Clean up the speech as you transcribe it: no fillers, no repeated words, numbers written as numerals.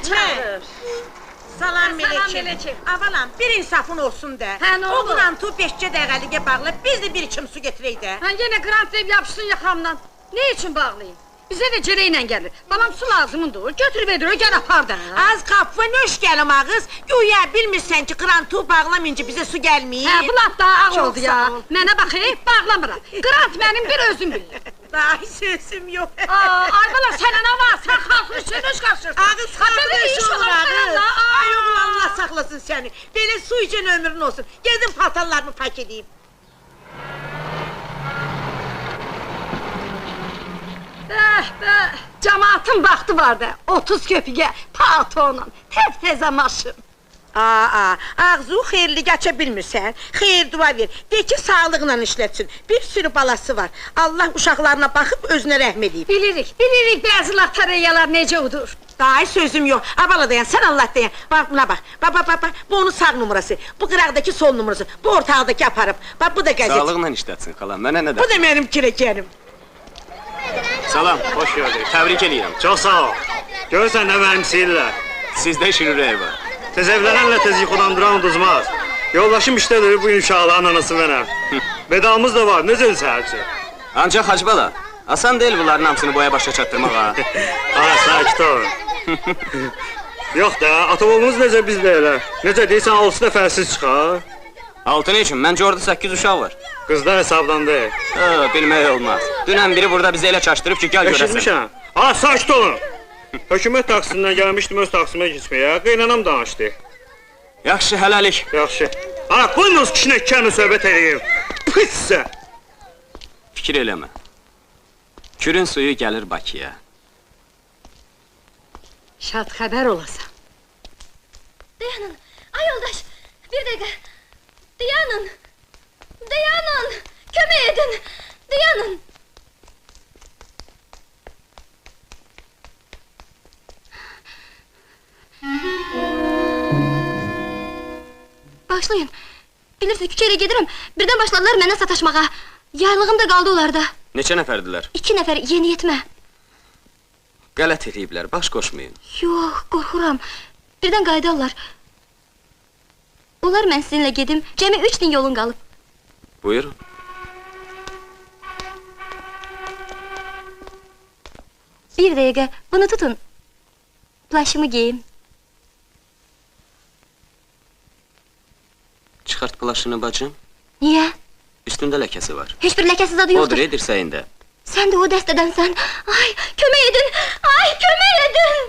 çağırır. Salam Melekçi. Avalan, bir insafın olsun da. Hə, nə oldu? O qrantu 5-ci dəqiqəliyə bağlı, biz də bir içim su getirək də. Hə, yenə qrant verib yapışsın yaxamdan. Ne için bağlayayım? Bizə də cərəklə gəlir. Balam su lazımındır, götürüb edir, gəl apar da. Az qapı nöş gəlim ağız, güya bilmirsən ki, qrantu bağlamayınca bizə su gəlməyir. Hə, bu laf daha ağ Çox oldu ya. sağ ol. Mənə bax, bağlamıram. Qrant mənim bir özüm bilir. Dahi sözüm yox. Arbalar sənə nə var? Sən xalqın içində iş qarşırsın. Ağız xalqın iş olur ağız. Ay oğul, Allah saxlasın səni. Belə su için ömrün olsun. Gezin paltarlarımı pak edeyim. Cəmaatın vaxtı var da, 30 köpüge paltonla, təp-təzə maşın. Ağzı xeyirli geçə bilmirsən, xeyir dua ver, de ki sağlıqla işlətsin, bir sürü balası var, Allah uşaqlarına baxıb özünə rəhm edeyim. Bilirik bəzi latareyyalar necə udur. Dahi sözüm yox, abala dayan, sən Allah dayan, bak buna bak, bak, bu onun sağ numarası, bu qıraqdaki sol numarası, bu ortağdaki aparıb, bak bu da qəzet. Sağlıqla işlətsin xalam, mənə nə Bu da mənim kirəkərim. Salam, hoş gördük, təbrik edirəm. Çox sağ ol. Görürsən nə mənimsiyirlər. Sizdə şirürək var. Tez evlənənlə tez yuxudan duran uduzmaz. Yoldaşım işdədir, bu gün uşaqların anası mənəm. Vedamız da var, necə səhərçi? Ancaq Hacbala, asan deyil bunların hamısını boya başa çatdırmaq ha. Ha, sakit ol. Yox da, ata-oğlumuz necə biz də elə. Necə deyirsən, 6 nəfərsiz çıxar. 6 ne üçün? Məncə orada 8 uşaq var. Qızlar hesabdan deyil. Bilmək olmaz. Dünən biri burada bizi elə çaşdırıb ki, gəl görəsən. Eşitmişəm. Ha, sakit olun. Hökumət taksisindən gəlmişdim öz taksimə geçməyə. Qeynanam danışdı. Yaxşı, hələlik. Yaxşı. Ha, qoyun öz kişinə kəmi söhbət edeyim. Pıçsə. Fikir eləmə. Kürün suyu gəlir Bakıya. Şad xəbər olasan. Dayanın, ay yoldaş, bir dəqiqə. Dayanın, kömək edin, dayanın. Başlayın, bilirsiniz küçəyə gedirəm, birdən başladılar mənə sataşmağa. Yaylığım da qaldı onlarda. Neçə nəfərdilər? 2 nəfər, yeni yetmə. Qələt eləyiblər, baş qoşmayın. Yox, qorxuram, birdən qaydarlar. Olar mən sizinlə gedim, cəmi 3 gün yolun qalıb. Buyurun. Bir dəqiqə, bunu tutun. Plaşımı geyim. Çıxart plaşını bacım. Niyə? Üstündə ləkəsi var. Heç bir ləkəsiz adı yoxdur. Odur, dirsəyində. Sən də o dəstədənsən. Ay, kömək edin! Ay, kömək edin!